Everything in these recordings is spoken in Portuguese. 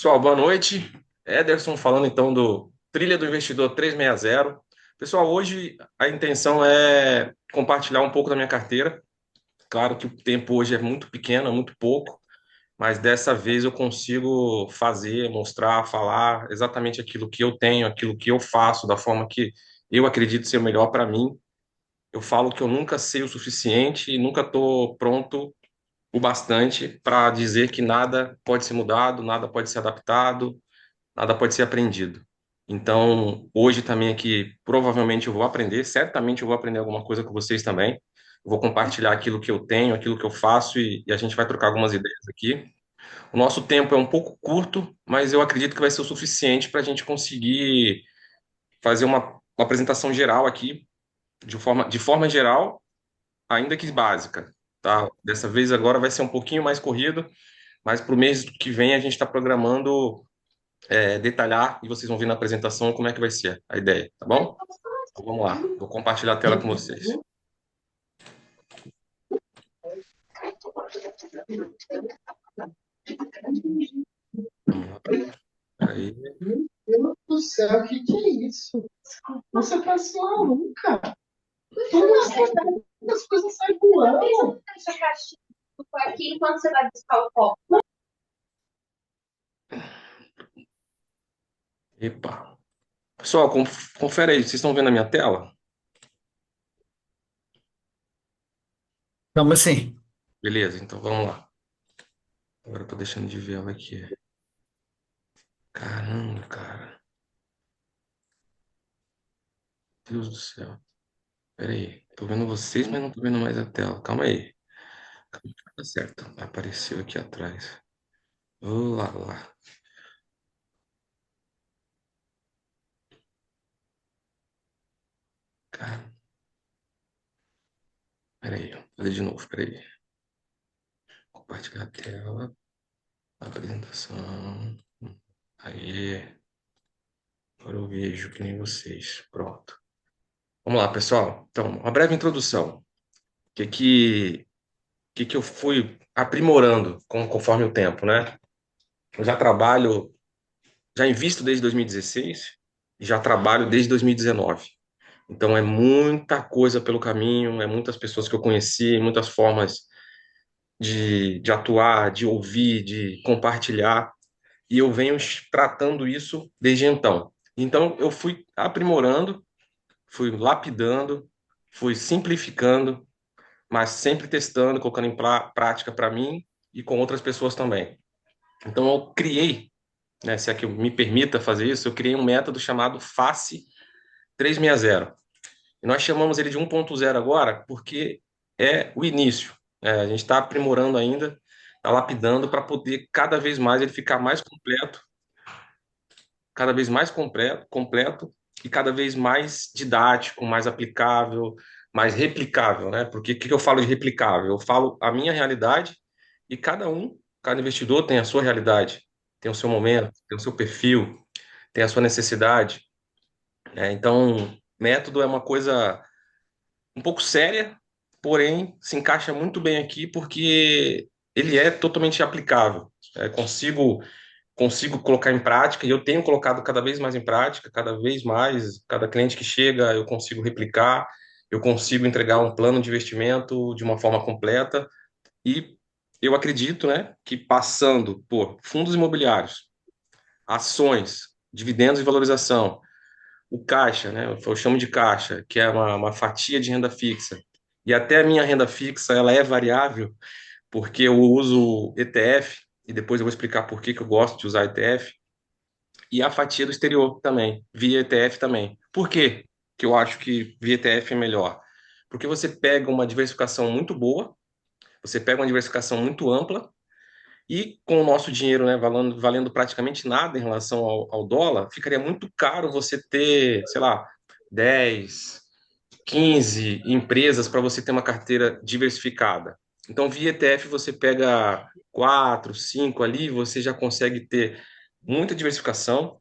Pessoal, boa noite. Ederson falando então do Trilha do Investidor 360. Pessoal, hoje a intenção é compartilhar um pouco da minha carteira. Claro que o tempo hoje é muito pequeno, é muito pouco, mas dessa vez eu consigo fazer, mostrar, falar exatamente aquilo que eu tenho, aquilo que eu faço, da forma que eu acredito ser o melhor para mim. Eu falo que eu nunca sei o suficiente e nunca estou pronto o bastante para dizer que nada pode ser mudado, nada pode ser adaptado, nada pode ser aprendido. Então, hoje também aqui, provavelmente eu vou aprender, certamente eu vou aprender alguma coisa com vocês também. Eu vou compartilhar aquilo que eu tenho, aquilo que eu faço e a gente vai trocar algumas ideias aqui. O nosso tempo é um pouco curto, mas eu acredito que vai ser o suficiente para a gente conseguir fazer uma apresentação geral aqui, de forma geral, ainda que básica, tá? Dessa vez agora vai ser um pouquinho mais corrido, mas para o mês que vem a gente está programando detalhar e vocês vão ver na apresentação como é que vai ser a ideia, tá bom? Então, vamos lá, vou compartilhar a tela com vocês. Vamos lá, peraí. Meu Deus do céu, o que é isso? Você parece uma maluca. Como as coisas saem voando? Essa caixinha aqui enquanto você vai buscar o copo. Epa. Pessoal, confere aí, vocês estão vendo a minha tela? Vamos sim. Beleza, então vamos lá. Agora eu tô deixando de ver ela aqui. Caramba, cara. Deus do céu. Pera aí. Tô vendo vocês, mas não tô vendo mais a tela. Calma aí. Tá certo. Apareceu aqui atrás. Oh, lá, lá. Cara, pera aí. Vou fazer de novo, pera aí. Compartilhar a tela. Apresentação. Aí. Agora eu vejo que nem vocês. Pronto. Vamos lá, pessoal. Então, uma breve introdução. O que eu fui aprimorando conforme o tempo, né? Eu já trabalho, já invisto desde 2016 e já trabalho desde 2019. Então, é muita coisa pelo caminho, é muitas pessoas que eu conheci, muitas formas de atuar, de ouvir, de compartilhar. E eu venho tratando isso desde então. Então, eu fui aprimorando, fui lapidando, fui simplificando, mas sempre testando, colocando em prática para mim e com outras pessoas também. Então eu criei, né, se é que eu me permita fazer isso, eu criei um método chamado FACE 360. E nós chamamos ele de 1.0 agora porque é o início. A gente está aprimorando ainda, está lapidando para poder cada vez mais ele ficar mais completo, cada vez mais completo e cada vez mais didático, mais aplicável, mais replicável, né? Porque o que eu falo de replicável? Eu falo a minha realidade e cada investidor tem a sua realidade, tem o seu momento, tem o seu perfil, tem a sua necessidade, né? Então, método é uma coisa um pouco séria, porém se encaixa muito bem aqui porque ele é totalmente aplicável. Consigo colocar em prática e eu tenho colocado cada vez mais em prática, cada vez mais, cada cliente que chega, eu consigo replicar, eu consigo entregar um plano de investimento de uma forma completa e eu acredito, né, que passando por fundos imobiliários, ações, dividendos e valorização, o caixa, né, eu chamo de caixa, que é uma fatia de renda fixa, e até a minha renda fixa, ela é variável, porque eu uso ETF, e depois eu vou explicar por que que eu gosto de usar ETF, e a fatia do exterior também, via ETF também. Por quê que eu acho que via ETF é melhor? Porque você pega uma diversificação muito boa, você pega uma diversificação muito ampla, e com o nosso dinheiro, né, valendo praticamente nada em relação ao dólar, ficaria muito caro você ter, sei lá, 10, 15 empresas para você ter uma carteira diversificada. Então, via ETF, você pega 4, 5 ali, você já consegue ter muita diversificação,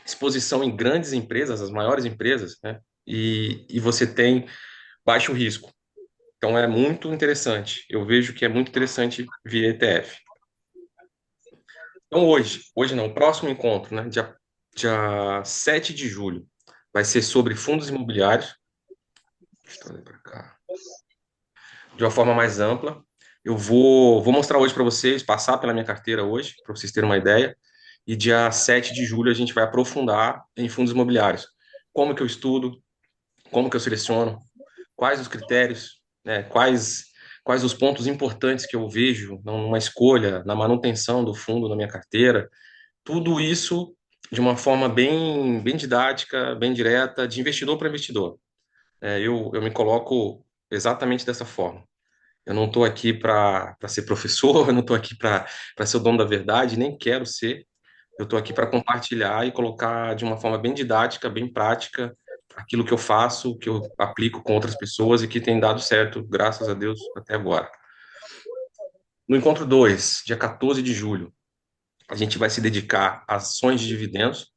exposição em grandes empresas, as maiores empresas, né? E você tem baixo risco. Então é muito interessante. Eu vejo que é muito interessante via ETF. Então hoje não, o próximo encontro, né? Dia 7 de julho, vai ser sobre fundos imobiliários. Deixa eu trazer para cá. De uma forma mais ampla. Eu vou mostrar hoje para vocês, passar pela minha carteira hoje, para vocês terem uma ideia. E dia 7 de julho a gente vai aprofundar em fundos imobiliários. Como que eu estudo, como que eu seleciono, quais os critérios, né, quais os pontos importantes que eu vejo numa escolha, na manutenção do fundo na minha carteira. Tudo isso de uma forma bem didática, bem direta, de investidor para investidor. Eu me coloco exatamente dessa forma. Eu não estou aqui para ser professor, eu não estou aqui para ser o dono da verdade, nem quero ser. Eu estou aqui para compartilhar e colocar de uma forma bem didática, bem prática, aquilo que eu faço, que eu aplico com outras pessoas e que tem dado certo, graças a Deus, até agora. No encontro 2, dia 14 de julho, a gente vai se dedicar a ações de dividendos.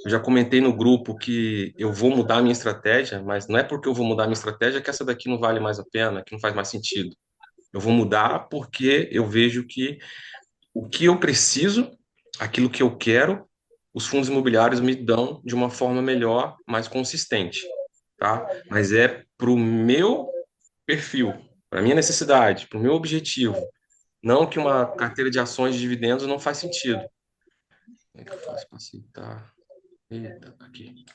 Eu já comentei no grupo que eu vou mudar a minha estratégia, mas não é porque eu vou mudar a minha estratégia que essa daqui não vale mais a pena, que não faz mais sentido. Eu vou mudar porque eu vejo que o que eu preciso, aquilo que eu quero, os fundos imobiliários me dão de uma forma melhor, mais consistente, tá? Mas é para o meu perfil, para minha necessidade, para o meu objetivo. Não que uma carteira de ações de dividendos não faz sentido. Como é que eu faço para aceitar? Eita, tá aqui.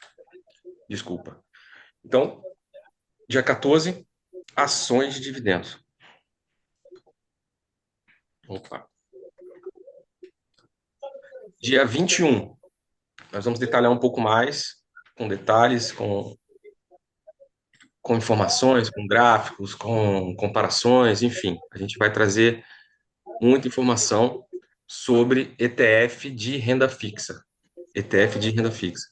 Desculpa. Então, dia 14, ações de dividendos. Opa. Dia 21, nós vamos detalhar um pouco mais, com detalhes, com informações, com gráficos, com comparações, enfim. A gente vai trazer muita informação sobre ETF de renda fixa. ETF de renda fixa.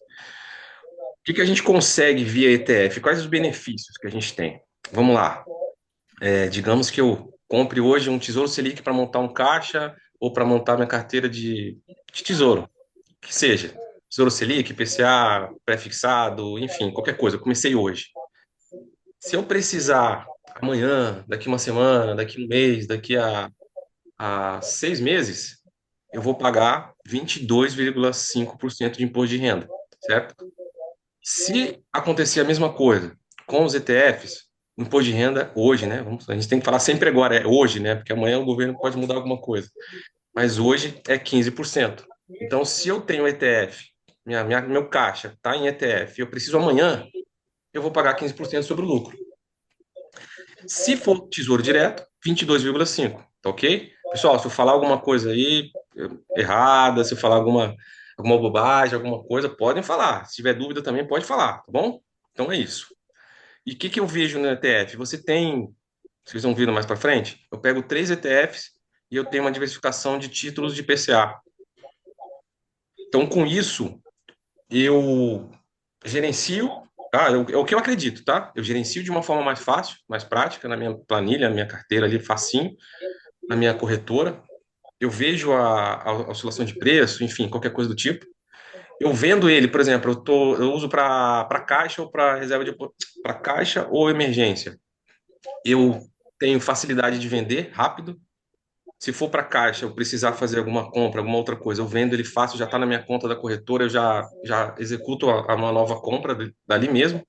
O que que a gente consegue via ETF? Quais os benefícios que a gente tem? Vamos lá. Digamos que eu compre hoje um Tesouro Selic para montar um caixa ou para montar minha carteira de tesouro, que seja. Tesouro Selic, PCA, pré-fixado, enfim, qualquer coisa. Eu comecei hoje. Se eu precisar amanhã, daqui uma semana, daqui um mês, a 6 meses, eu vou pagar 22,5% de imposto de renda, certo? Se acontecer a mesma coisa com os ETFs, imposto de renda hoje, né? A gente tem que falar sempre agora, é hoje, né? Porque amanhã o governo pode mudar alguma coisa. Mas hoje é 15%. Então, se eu tenho ETF, meu caixa está em ETF, eu preciso amanhã, eu vou pagar 15% sobre o lucro. Se for tesouro direto, 22,5, tá ok? Pessoal, se eu falar alguma coisa aí errada, se eu falar alguma bobagem, alguma coisa, podem falar. Se tiver dúvida também, pode falar, tá bom? Então é isso. E o que que eu vejo no ETF? Vocês vão ver mais para frente, eu pego 3 ETFs e eu tenho uma diversificação de títulos de PCA. Então, com isso, eu gerencio, tá? É o que eu acredito, tá? Eu gerencio de uma forma mais fácil, mais prática, na minha planilha, na minha carteira ali, facinho, na minha corretora. Eu vejo a oscilação de preço, enfim, qualquer coisa do tipo. Eu vendo ele, por exemplo, eu uso para caixa ou para reserva de para caixa ou emergência. Eu tenho facilidade de vender rápido. Se for para caixa, eu precisar fazer alguma compra, alguma outra coisa, eu vendo ele fácil, já está na minha conta da corretora, eu já executo uma nova compra dali mesmo.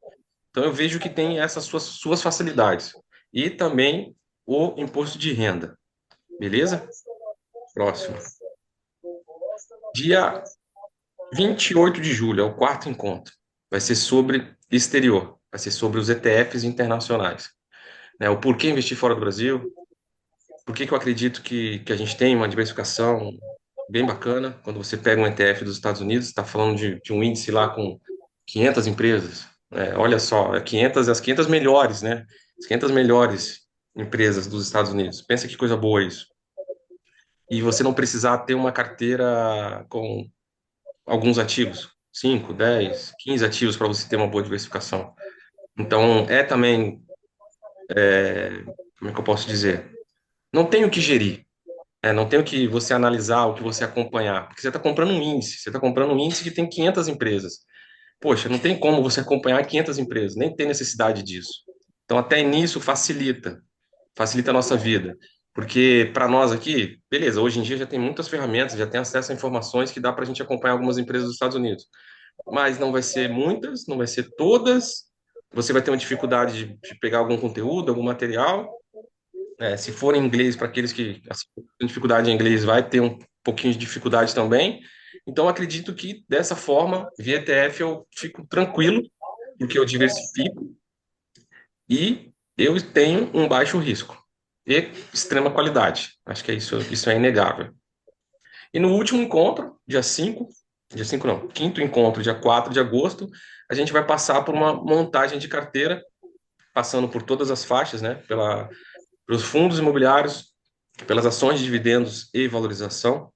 Então eu vejo que tem essas suas facilidades. E também o imposto de renda. Beleza? Próximo. Dia 28 de julho é o quarto encontro. Vai ser sobre exterior, vai ser sobre os ETFs internacionais. Né? O porquê investir fora do Brasil, por que que eu acredito que a gente tem uma diversificação bem bacana. Quando você pega um ETF dos Estados Unidos, está falando de um índice lá com 500 empresas. Né? Olha só, 500, as 500 melhores, né? As 500 melhores empresas dos Estados Unidos. Pensa que coisa boa isso. E você não precisar ter uma carteira com alguns ativos, 5, 10, 15 ativos para você ter uma boa diversificação. Então, é também, como é que eu posso dizer? Não tem o que gerir, não tem o que você analisar, o que você acompanhar, porque você está comprando um índice, você está comprando um índice que tem 500 empresas. Poxa, não tem como você acompanhar 500 empresas, nem tem necessidade disso. Então, até nisso facilita a nossa vida. Porque para nós aqui, beleza, hoje em dia já tem muitas ferramentas, já tem acesso a informações que dá para a gente acompanhar algumas empresas dos Estados Unidos. Mas não vai ser muitas, não vai ser todas. Você vai ter uma dificuldade de pegar algum conteúdo, algum material. Se for em inglês, para aqueles que assim, têm dificuldade em inglês, vai ter um pouquinho de dificuldade também. Então, acredito que dessa forma, via ETF, eu fico tranquilo, porque eu diversifico e eu tenho um baixo risco e extrema qualidade. Acho que isso é inegável. E no último encontro, dia 5 não, quinto encontro, dia 4 de agosto, a gente vai passar por uma montagem de carteira, passando por todas as faixas, né? Pelos fundos imobiliários, pelas ações de dividendos e valorização,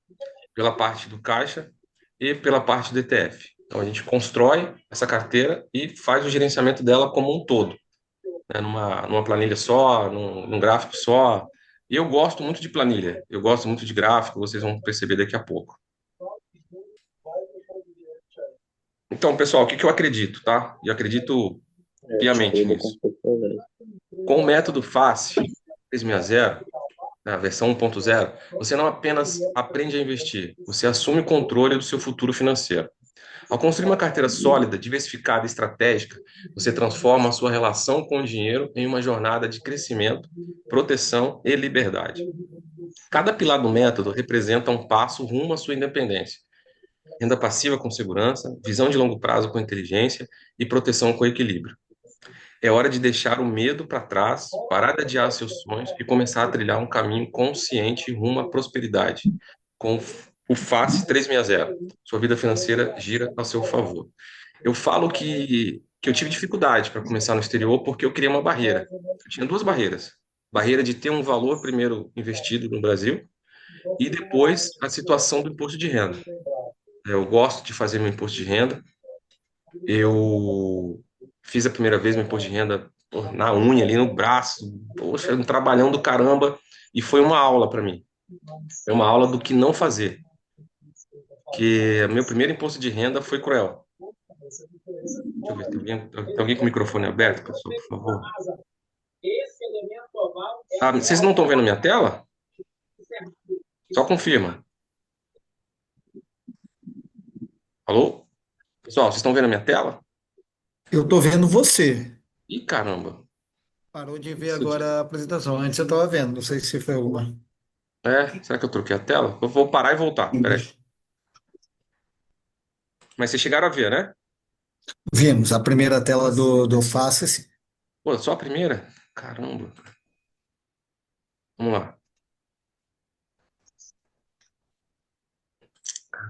pela parte do caixa e pela parte do ETF. Então a gente constrói essa carteira e faz o gerenciamento dela como um todo, né? Numa planilha só, num gráfico só. E eu gosto muito de planilha, eu gosto muito de gráfico, vocês vão perceber daqui a pouco. Então, pessoal, o que que eu acredito, tá? E acredito piamente nisso. Com o método FACE 360, na versão 1.0, você não apenas aprende a investir, você assume o controle do seu futuro financeiro. Ao construir uma carteira sólida, diversificada e estratégica, você transforma a sua relação com o dinheiro em uma jornada de crescimento, proteção e liberdade. Cada pilar do método representa um passo rumo à sua independência. Renda passiva com segurança, visão de longo prazo com inteligência e proteção com equilíbrio. É hora de deixar o medo para trás, parar de adiar seus sonhos e começar a trilhar um caminho consciente rumo à prosperidade. Com o FACE 360, sua vida financeira gira a seu favor. Eu falo que eu tive dificuldade para começar no exterior porque eu criei uma barreira. Eu tinha duas barreiras. Barreira de ter um valor primeiro investido no Brasil e depois a situação do imposto de renda. Eu gosto de fazer meu imposto de renda. Eu fiz a primeira vez meu imposto de renda pô, na unha, ali no braço. Poxa, um trabalhão do caramba. E foi uma aula para mim. Foi uma aula do que não fazer. Que meu primeiro imposto de renda foi cruel. Deixa eu ver, tem alguém com o microfone aberto, pessoal, por favor? Ah, vocês não estão vendo minha tela? Só confirma. Alô? Pessoal, vocês estão vendo a minha tela? Eu tô vendo você. Ih, caramba. Parou de ver agora a apresentação. Antes eu tava vendo. Não sei se foi alguma. Será que eu troquei a tela? Eu vou parar e voltar. Peraí. Mas vocês chegaram a ver, né? Vimos a primeira tela do Face. Pô, só a primeira? Caramba. Vamos lá.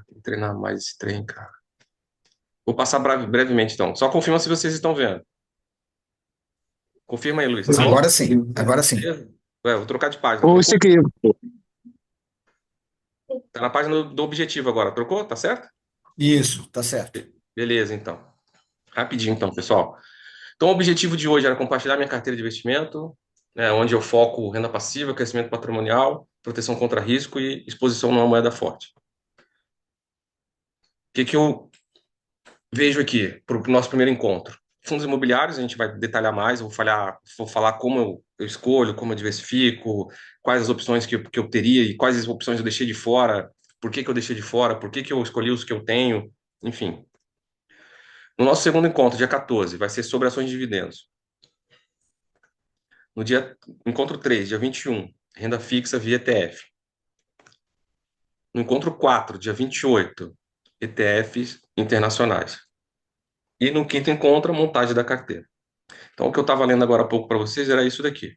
Tem que treinar mais esse trem, cara. Vou passar brevemente, então. Só confirma se vocês estão vendo. Confirma aí, Luiz. Tá bom? Agora sim, agora sim. Beleza? Vou trocar de página. Ou Trocou? isso aqui. Tá na página do objetivo agora. Trocou? Tá certo? Isso, tá certo. Beleza, então. Rapidinho, então, pessoal. Então, o objetivo de hoje era compartilhar minha carteira de investimento, né, onde eu foco renda passiva, crescimento patrimonial, proteção contra risco e exposição numa moeda forte. O que que eu vejo aqui para o nosso primeiro encontro? Fundos imobiliários, a gente vai detalhar mais, vou falar como eu escolho, como eu diversifico, quais as opções que eu teria e quais as opções eu deixei de fora, por que que eu deixei de fora, por que que eu escolhi os que eu tenho, enfim. No nosso segundo encontro, dia 14, vai ser sobre ações de dividendos. No dia encontro 3, dia 21, renda fixa via ETF. No encontro 4, dia 28, ETFs internacionais. E no quinto encontro, a montagem da carteira. Então, o que eu estava lendo agora há pouco para vocês era isso daqui.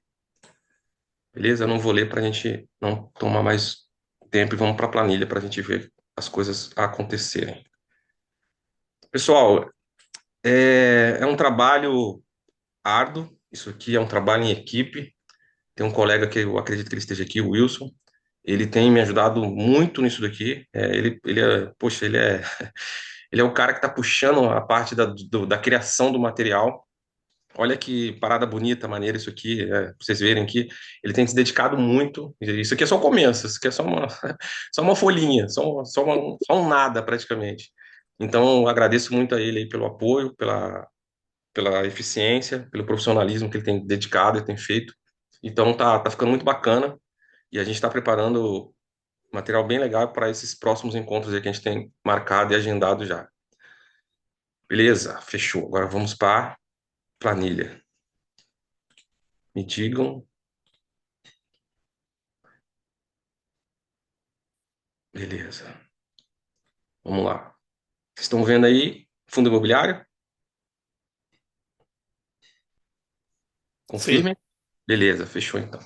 Beleza? Eu não vou ler para a gente não tomar mais tempo e vamos para a planilha para a gente ver as coisas acontecerem. Pessoal, é um trabalho árduo. Isso aqui é um trabalho em equipe. Tem um colega que eu acredito que ele esteja aqui, o Wilson. Ele tem me ajudado muito nisso daqui. Poxa, ele é o cara que está puxando a parte da criação do material. Olha que parada bonita, maneira isso aqui, pra vocês verem aqui. Ele tem se dedicado muito. Isso aqui é só o começo, isso aqui é só uma, só uma folhinha, só um nada praticamente. Então, eu agradeço muito a ele aí pelo apoio, pela eficiência, pelo profissionalismo que ele tem dedicado e tem feito. Então, tá ficando muito bacana. E a gente está preparando material bem legal para esses próximos encontros aí que a gente tem marcado e agendado já. Beleza, fechou. Agora vamos para a planilha. Me digam. Beleza. Vamos lá. Vocês estão vendo aí fundo imobiliário? Sim. Confirmem? Beleza, fechou então.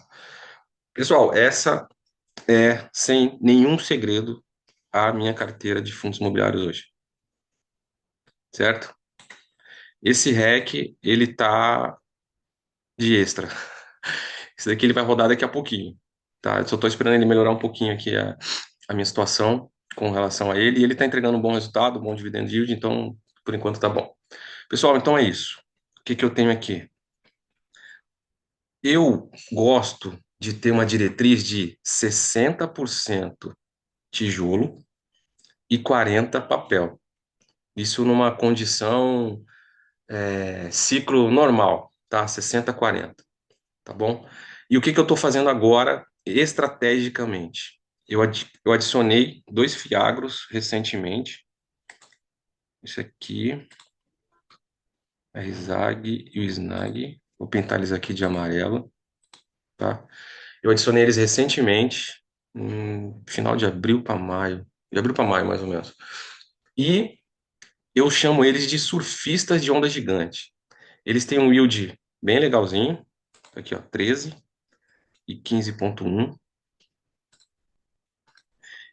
Pessoal, essa é, sem nenhum segredo, a minha carteira de fundos imobiliários hoje, certo? Esse REC, ele tá de extra. Esse daqui ele vai rodar daqui a pouquinho, tá? Eu só tô esperando ele melhorar um pouquinho aqui a minha situação com relação a ele, e ele tá entregando um bom resultado, um bom dividend yield, então, por enquanto tá bom. Pessoal, então é isso. O que que eu tenho aqui? Eu gosto de ter uma diretriz de 60% tijolo e 40% papel. Isso numa condição ciclo normal, tá? 60-40, tá bom? E o que que eu estou fazendo agora estrategicamente? Eu adicionei 2 fiagros recentemente. Isso aqui, a RISAG e o SNAG. Vou pintar eles aqui de amarelo, tá? Eu adicionei eles recentemente, final de abril para maio. De abril para maio, mais ou menos. E eu chamo eles de surfistas de onda gigante. Eles têm um yield bem legalzinho. Aqui, ó, 13 e 15,1.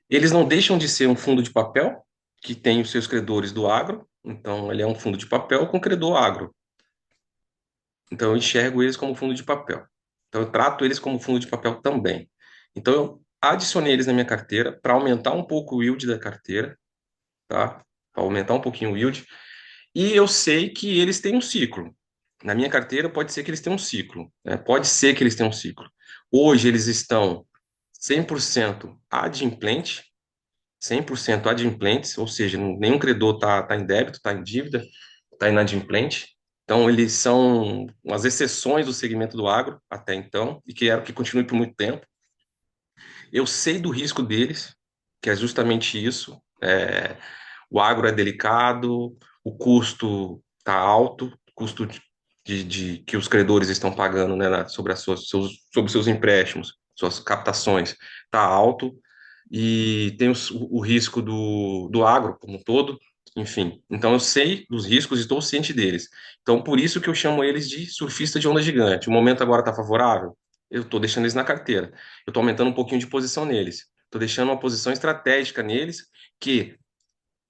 Eles não deixam de ser um fundo de papel, que tem os seus credores do agro. Então, ele é um fundo de papel com credor agro. Então, eu enxergo eles como fundo de papel. Então, eu trato eles como fundo de papel também. Então, eu adicionei eles na minha carteira para aumentar um pouco o yield da carteira, tá? Para aumentar um pouquinho o yield. E eu sei que eles têm um ciclo. Na minha carteira, pode ser que eles tenham um ciclo, né? Pode ser que eles tenham um ciclo. Hoje, eles estão 100% adimplente, 100% adimplentes, ou seja, nenhum credor está em débito, está em dívida, está inadimplente. Então, eles são as exceções do segmento do agro até então, e que que continue por muito tempo. Eu sei do risco deles, que é justamente isso. O agro é delicado, o custo está alto, o custo que os credores estão pagando, né, sobre sobre seus empréstimos, suas captações, está alto, e tem o risco do agro como um todo, enfim. Então eu sei dos riscos e estou ciente deles. Então por isso que eu chamo eles de surfista de onda gigante. O momento agora está favorável, eu estou deixando eles na carteira. Eu estou aumentando um pouquinho de posição neles. Estou deixando uma posição estratégica neles que,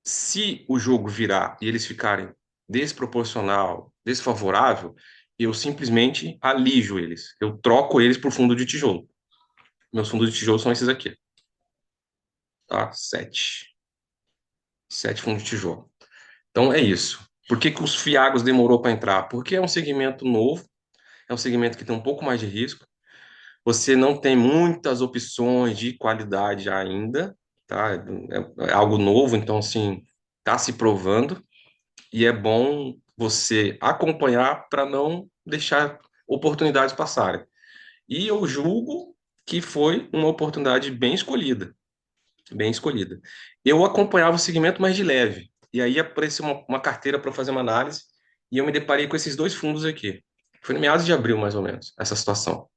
se o jogo virar e eles ficarem desproporcional, desfavorável, eu simplesmente alijo eles. Eu troco eles por fundo de tijolo. Meus fundos de tijolo são esses aqui, tá? Sete fundos de tijolo. Então é isso. Por que que os fiagos demorou para entrar? Porque é um segmento novo, é um segmento que tem um pouco mais de risco. Você não tem muitas opções de qualidade ainda, tá? É algo novo, então assim, está se provando. E é bom você acompanhar para não deixar oportunidades passarem. E eu julgo que foi uma oportunidade bem escolhida, bem escolhida. Eu acompanhava o segmento mais de leve, e aí apareceu uma carteira para fazer uma análise, e eu me deparei com esses 2 fundos aqui. Foi no meados de abril, mais ou menos, essa situação.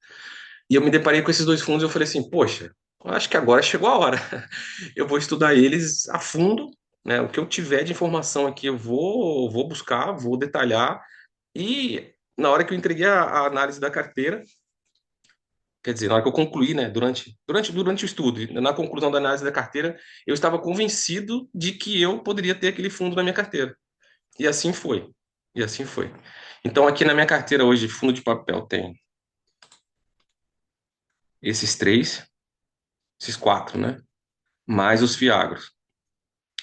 E eu me deparei com esses 2 fundos e eu falei assim, poxa, eu acho que agora chegou a hora. Eu vou estudar eles a fundo, né? O que eu tiver de informação aqui, vou buscar, vou detalhar. E na hora que eu entreguei a análise da carteira, quer dizer, na hora que eu concluí, né? Durante o estudo, e na conclusão da análise da carteira, eu estava convencido de que eu poderia ter aquele fundo na minha carteira. E assim foi. E assim foi. Então, aqui na minha carteira hoje, fundo de papel, tem esses 3, esses 4, né? Mais os fiagros,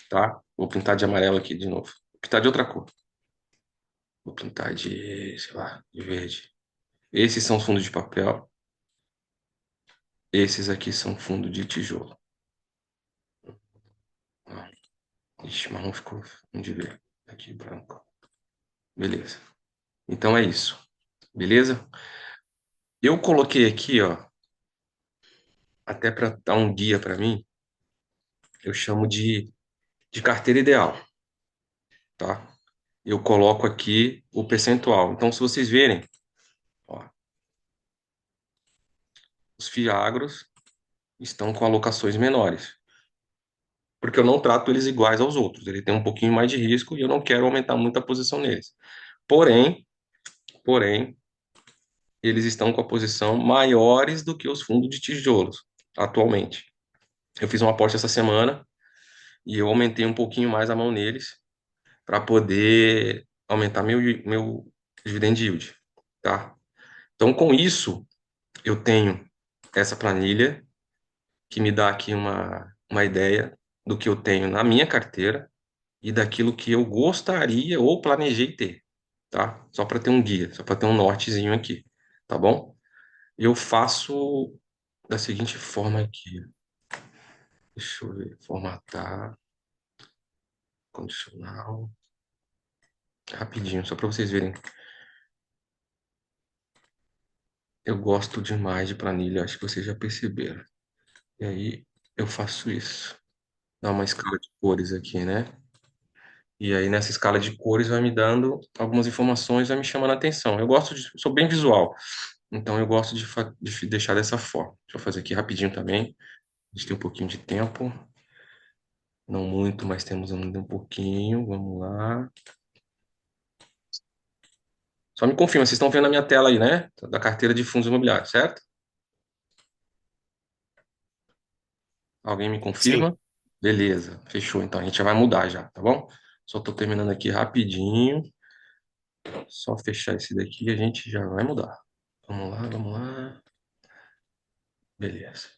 tá? Vou pintar de amarelo aqui de novo. Vou pintar de outra cor. Vou pintar de, sei lá, de verde. Esses são os fundos de papel. Esses aqui são fundo de tijolo. Ah, ixi, marrom ficou de ver. Aqui, branco. Beleza. Então é isso. Beleza? Eu coloquei aqui, ó, até para dar um guia para mim, eu chamo de carteira ideal, tá? Eu coloco aqui o percentual. Então, se vocês verem, ó, os FIAGROS estão com alocações menores, porque eu não trato eles iguais aos outros. Ele tem um pouquinho mais de risco e eu não quero aumentar muito a posição neles. Porém, porém, eles estão com a posição maiores do que os fundos de tijolos atualmente. Eu fiz um aporte essa semana e eu aumentei um pouquinho mais a mão neles para poder aumentar meu dividend yield, tá? Então, com isso, eu tenho essa planilha que me dá aqui uma ideia do que eu tenho na minha carteira e daquilo que eu gostaria ou planejei ter, tá? Só para ter um guia, só para ter um nortezinho aqui, tá bom? Eu faço da seguinte forma aqui. Deixa eu ver, formatar, condicional, rapidinho, só para vocês verem. Eu gosto demais de planilha, acho que vocês já perceberam. E aí eu faço isso. Dá uma escala de cores aqui, né? E aí nessa escala de cores vai me dando algumas informações, vai me chamando a atenção. Eu gosto de, sou bem visual, então eu gosto de deixar dessa forma. Deixa eu fazer aqui rapidinho também. A gente tem um pouquinho de tempo, não muito, mas temos ainda um pouquinho. Vamos lá. Só me confirma, vocês estão vendo a minha tela aí, né? Da carteira de fundos imobiliários, certo? Alguém me Sim. confirma? Beleza, fechou. Então a gente já vai mudar já, tá bom? Só tô terminando aqui rapidinho. Só fechar esse daqui e a gente já vai mudar. Vamos lá, vamos lá. Beleza.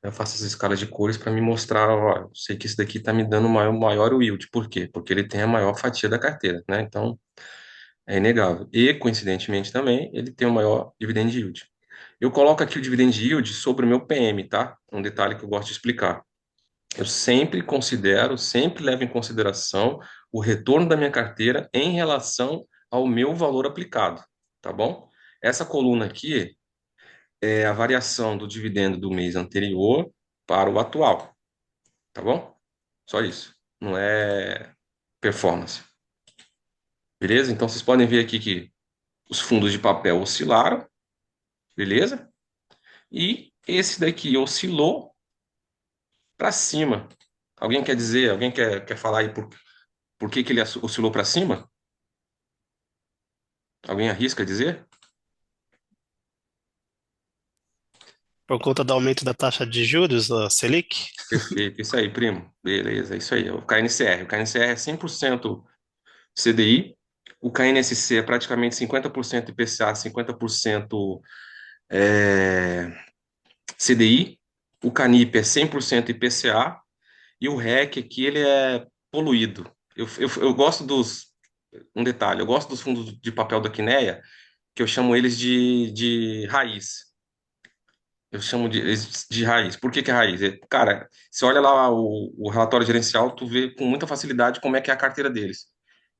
Eu faço as escalas de cores para me mostrar, ó, eu sei que esse daqui está me dando maior yield. Por quê? Porque ele tem a maior fatia da carteira, né? Então, é inegável. E, coincidentemente também, ele tem o maior dividend yield. Eu coloco aqui o dividend yield sobre o meu PM, tá? Um detalhe que eu gosto de explicar. Eu sempre considero, sempre levo em consideração o retorno da minha carteira em relação ao meu valor aplicado, tá bom? Essa coluna aqui é a variação do dividendo do mês anterior para o atual, tá bom? Só isso. Não é performance. Beleza? Então vocês podem ver aqui que os fundos de papel oscilaram, beleza? E esse daqui oscilou para cima. Alguém quer dizer, alguém quer falar aí por que ele oscilou para cima? Alguém arrisca dizer? Por conta do aumento da taxa de juros, a Selic? Perfeito, isso aí, primo. Beleza, é isso aí. O KNCR. O KNCR é 100% CDI. O KNSC é praticamente 50% IPCA, 50% CDI. O CANIP é 100% IPCA. E o REC aqui, ele é poluído. Eu gosto dos... Um detalhe, eu gosto dos fundos de papel da Quineia, que eu chamo eles de raiz. Eu chamo de raiz. Por que que é raiz? Cara, você olha lá o relatório gerencial, tu vê com muita facilidade como é que é a carteira deles.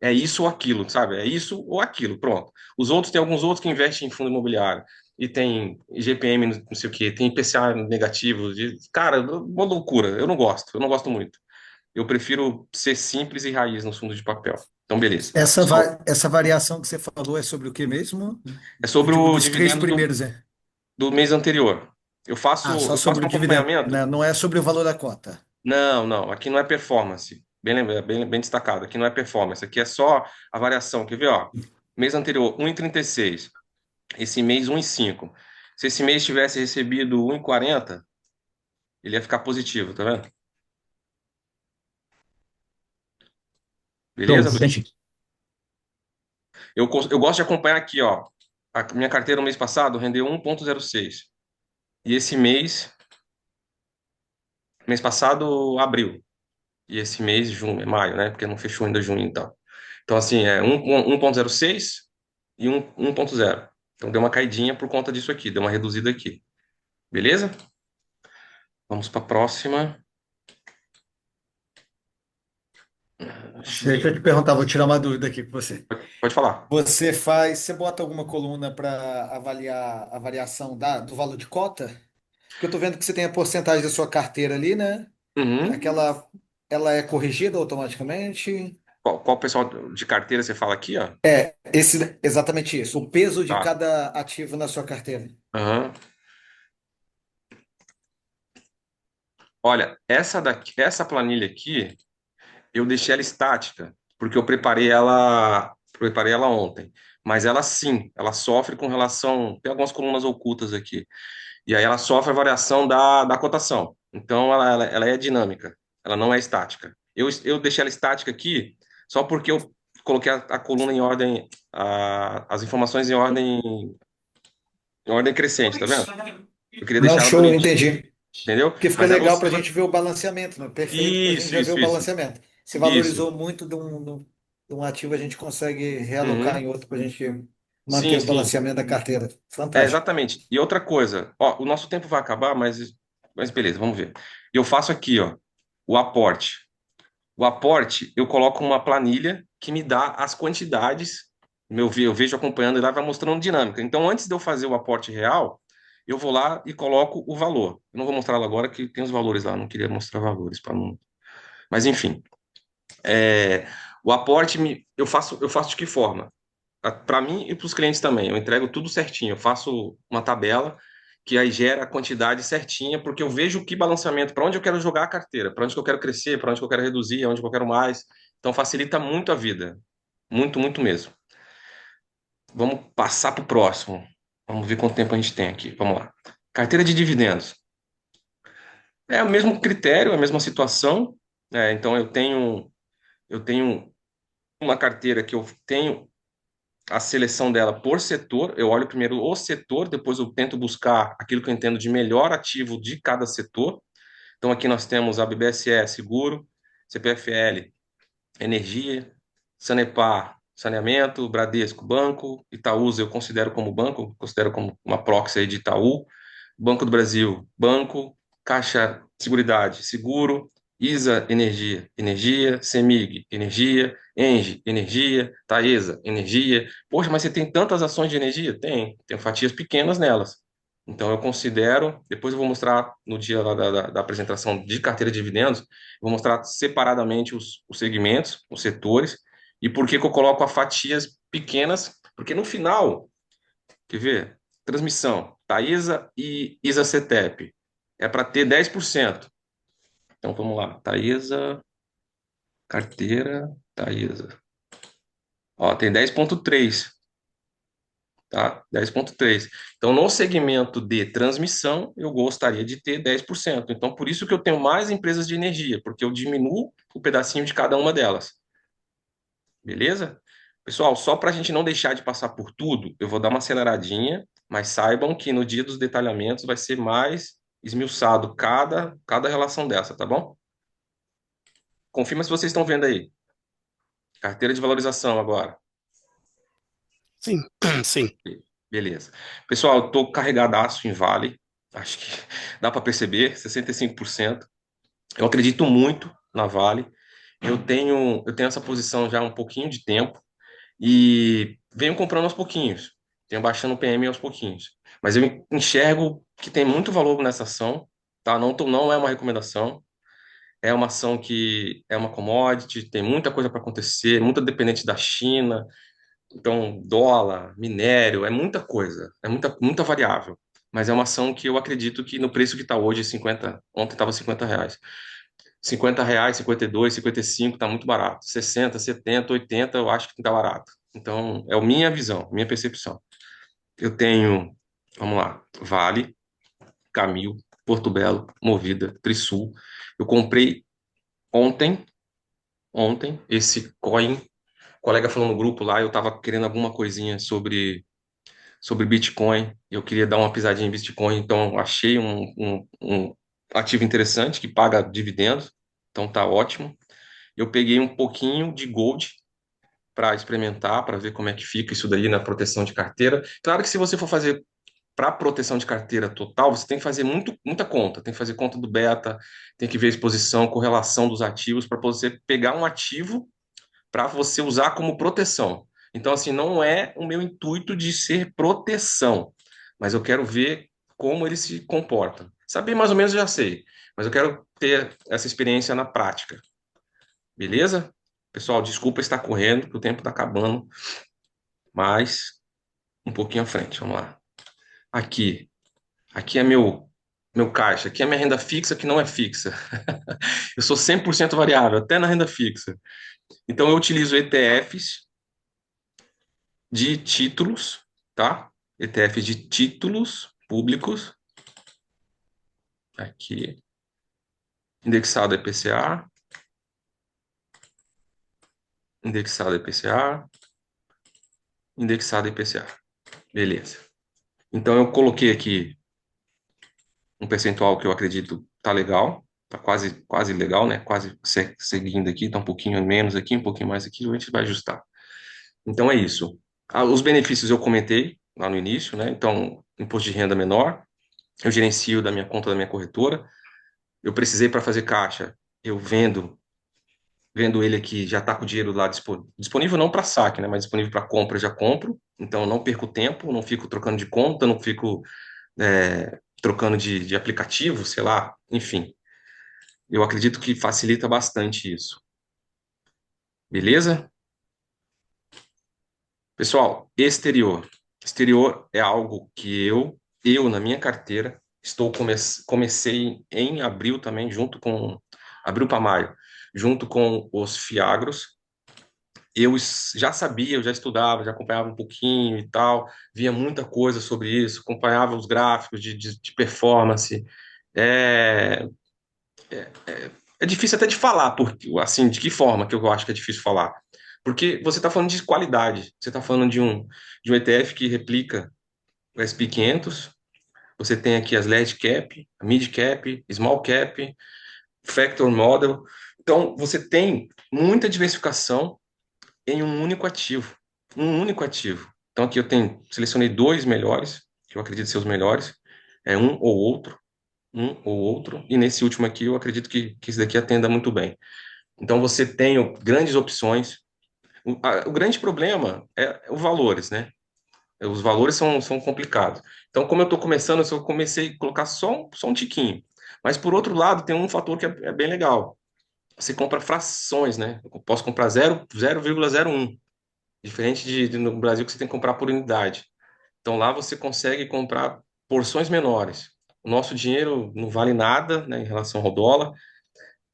É isso ou aquilo, sabe? É isso ou aquilo, pronto. Os outros, tem alguns outros que investem em fundo imobiliário. E tem IGPM, não sei o quê, tem IPCA negativo. Cara, uma loucura. Eu não gosto muito. Eu prefiro ser simples e raiz nos fundos de papel. Então, beleza. Essa variação que você falou é sobre o que mesmo? É Eu sobre digo o dos três dividendo primeiros, é? do mês anterior. Ah, só Eu faço sobre um o dividendo, acompanhamento. né? Não é sobre o valor da cota. Não, não, aqui não é performance. Bem destacado. Aqui não é performance. Aqui é só a variação. Quer ver, ó? Mês anterior, 1,36. Esse mês, 1,5. Se esse mês tivesse recebido 1,40, ele ia ficar positivo, tá vendo? Show, Beleza? entendi. Eu gosto de acompanhar aqui, ó. A minha carteira no mês passado rendeu 1,06. E esse mês passado, abril. E esse mês, junho, é maio, né? Porque não fechou ainda junho e tal. Então, assim, é 1,06 e 1,0. Então, deu uma caidinha por conta disso aqui, deu uma reduzida aqui. Beleza? Vamos para a próxima. Deixa eu te perguntar, vou tirar uma dúvida aqui com você. Pode falar. Você bota alguma coluna para avaliar a variação do valor de cota? Porque eu tô vendo que você tem a porcentagem da sua carteira ali, né? Uhum. Aquela, ela é corrigida automaticamente. Qual pessoal de carteira você fala aqui, ó? Exatamente isso. O peso de Tá. cada ativo na sua carteira. Aham. Olha, essa planilha aqui, eu deixei ela estática, porque eu preparei ela ontem. Mas ela sim, ela sofre com relação, tem algumas colunas ocultas aqui. E aí ela sofre a variação da cotação. Então ela é dinâmica, ela não é estática. Eu deixei ela estática aqui só porque eu coloquei a coluna em ordem, as informações em ordem crescente, tá vendo? Eu queria Não, deixar ela show, bonitinha, entendi. entendeu? Porque fica Mas ela legal para a oscila. gente ver o balanceamento, né? Perfeito para a gente Isso, já ver isso, o isso. balanceamento. Se Isso. valorizou muito de um ativo, a gente consegue realocar Uhum. em outro para a gente manter Sim, o sim. balanceamento da carteira. É, Fantástico. exatamente. E outra coisa, ó, o nosso tempo vai acabar, mas beleza, vamos ver. Eu faço aqui, ó, o aporte. O aporte, eu coloco uma planilha que me dá as quantidades. Eu vejo acompanhando e lá vai mostrando dinâmica. Então, antes de eu fazer o aporte real, eu vou lá e coloco o valor. Eu não vou mostrá-lo agora, que tem os valores lá. Não queria mostrar valores para não. Mas enfim, é, o aporte eu faço de que forma? Para mim e para os clientes também. Eu entrego tudo certinho. Eu faço uma tabela que aí gera a quantidade certinha, porque eu vejo que balanceamento, para onde eu quero jogar a carteira, para onde que eu quero crescer, para onde que eu quero reduzir, onde que eu quero mais. Então facilita muito a vida. Muito, muito mesmo. Vamos passar para o próximo. Vamos ver quanto tempo a gente tem aqui. Vamos lá. Carteira de dividendos. É o mesmo critério, é a mesma situação. Então eu tenho uma carteira que eu tenho a seleção dela por setor. Eu olho primeiro o setor, depois eu tento buscar aquilo que eu entendo de melhor ativo de cada setor. Então aqui nós temos a BBSE, seguro, CPFL, energia, Sanepar, saneamento, Bradesco, banco, Itaúsa eu considero como banco, considero como uma proxy aí de Itaú, Banco do Brasil, banco, Caixa Seguridade, seguro, ISA, energia, CEMIG, energia, ENGIE, energia, Taesa, energia. Poxa, mas você tem tantas ações de energia? Tem fatias pequenas nelas. Então eu considero, depois eu vou mostrar no dia lá da apresentação de carteira de dividendos, vou mostrar separadamente os segmentos, os setores, e por que que eu coloco a fatias pequenas, porque no final, quer ver? Transmissão, Taesa e ISA-CETEP, é para ter 10%. Então vamos lá, Taesa, carteira, Taesa. Ó, tem 10,3, tá? 10,3. Então, no segmento de transmissão, eu gostaria de ter 10%. Então, por isso que eu tenho mais empresas de energia, porque eu diminuo o pedacinho de cada uma delas. Beleza? Pessoal, só para a gente não deixar de passar por tudo, eu vou dar uma aceleradinha, mas saibam que no dia dos detalhamentos vai ser mais esmiuçado cada relação dessa, tá bom? Confirma se vocês estão vendo aí. Carteira de valorização agora. Sim, sim. Beleza. Pessoal, eu tô carregadaço em Vale. Acho que dá para perceber, 65%. Eu acredito muito na Vale. Eu tenho essa posição já há um pouquinho de tempo e venho comprando aos pouquinhos. Tenho baixando o PM aos pouquinhos. Mas eu enxergo que tem muito valor nessa ação, tá? Não é uma recomendação. É uma ação que é uma commodity, tem muita coisa para acontecer, muito dependente da China. Então, dólar, minério, é muita coisa, é muita variável. Mas é uma ação que eu acredito que no preço que está hoje, 50, ontem estava R$ 50. R$ 50, 52, 55, está muito barato. 60, 70, 80, eu acho que está barato. Então, é a minha visão, minha percepção. Eu tenho, vamos lá, Vale, Camil, Porto Belo, Movida, Trisul. Eu comprei ontem, esse coin. O colega falou no grupo lá, eu estava querendo alguma coisinha sobre Bitcoin. Eu queria dar uma pisadinha em Bitcoin, então eu achei um ativo interessante que paga dividendos, então tá ótimo. Eu peguei um pouquinho de Gold para experimentar, para ver como é que fica isso daí na proteção de carteira. Claro que se você for fazer para proteção de carteira total, você tem que fazer muita conta, tem que fazer conta do beta, tem que ver a exposição, correlação dos ativos para você pegar um ativo para você usar como proteção. Então, assim, não é o meu intuito de ser proteção, mas eu quero ver como ele se comporta. Saber mais ou menos eu já sei, mas eu quero ter essa experiência na prática. Beleza? Pessoal, desculpa estar correndo, que o tempo está acabando, mas um pouquinho à frente. Vamos lá. Aqui. Aqui é meu caixa. Aqui é minha renda fixa que não é fixa. Eu sou 100% variável, até na renda fixa. Então eu utilizo ETFs de títulos, tá? ETFs de títulos públicos. Aqui. Indexado IPCA. Indexado IPCA. Indexado IPCA. Beleza. Então eu coloquei aqui um percentual que eu acredito tá legal, tá quase legal, né? Quase seguindo aqui, tá um pouquinho menos aqui, um pouquinho mais aqui, a gente vai ajustar. Então é isso. Os benefícios eu comentei lá no início, né? Então, imposto de renda menor, eu gerencio da minha conta da minha corretora. Eu precisei para fazer caixa, eu vendo ele aqui, já está com o dinheiro lá disponível não para saque, né? Mas disponível para compra, eu já compro. Então, eu não perco tempo, não fico trocando de conta, não fico trocando de aplicativo, sei lá, enfim. Eu acredito que facilita bastante isso. Beleza? Pessoal, exterior. Exterior é algo que eu na minha carteira, comecei em abril também, abril para maio, junto com os Fiagros. Já sabia, eu já estudava, já acompanhava um pouquinho e tal, via muita coisa sobre isso, acompanhava os gráficos de performance. É, é difícil até de falar, porque, assim, de que forma que eu acho que é difícil falar? Porque você está falando de qualidade, você está falando de um ETF que replica o SP 500, você tem aqui as large cap, a mid cap, small cap, factor model. Então, você tem muita diversificação em um único ativo. Um único ativo. Então, aqui selecionei dois melhores, que eu acredito ser os melhores, um ou outro, e nesse último aqui eu acredito que esse daqui atenda muito bem. Então você tem grandes opções. O grande problema é os valores, né? Os valores são complicados. Então, como eu estou começando, eu só comecei a colocar só um tiquinho. Mas, por outro lado, tem um fator que é bem legal. Você compra frações, né? Eu posso comprar 0,01. Diferente no Brasil que você tem que comprar por unidade. Então, lá você consegue comprar porções menores. O nosso dinheiro não vale nada, né, em relação ao dólar.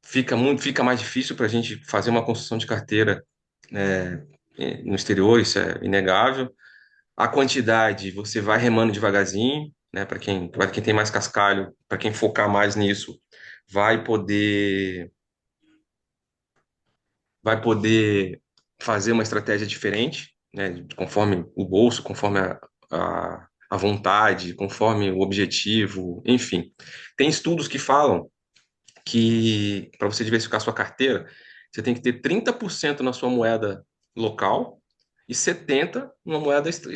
Fica mais difícil para a gente fazer uma construção de carteira, né, no exterior, isso é inegável. A quantidade você vai remando devagarzinho, né? Para quem tem mais cascalho, para quem focar mais nisso, vai poder vai poder fazer uma estratégia diferente, né? Conforme o bolso, conforme a vontade, conforme o objetivo, enfim. Tem estudos que falam que para você diversificar sua carteira, você tem que ter 30% na sua moeda local e 70% numa moeda exterior.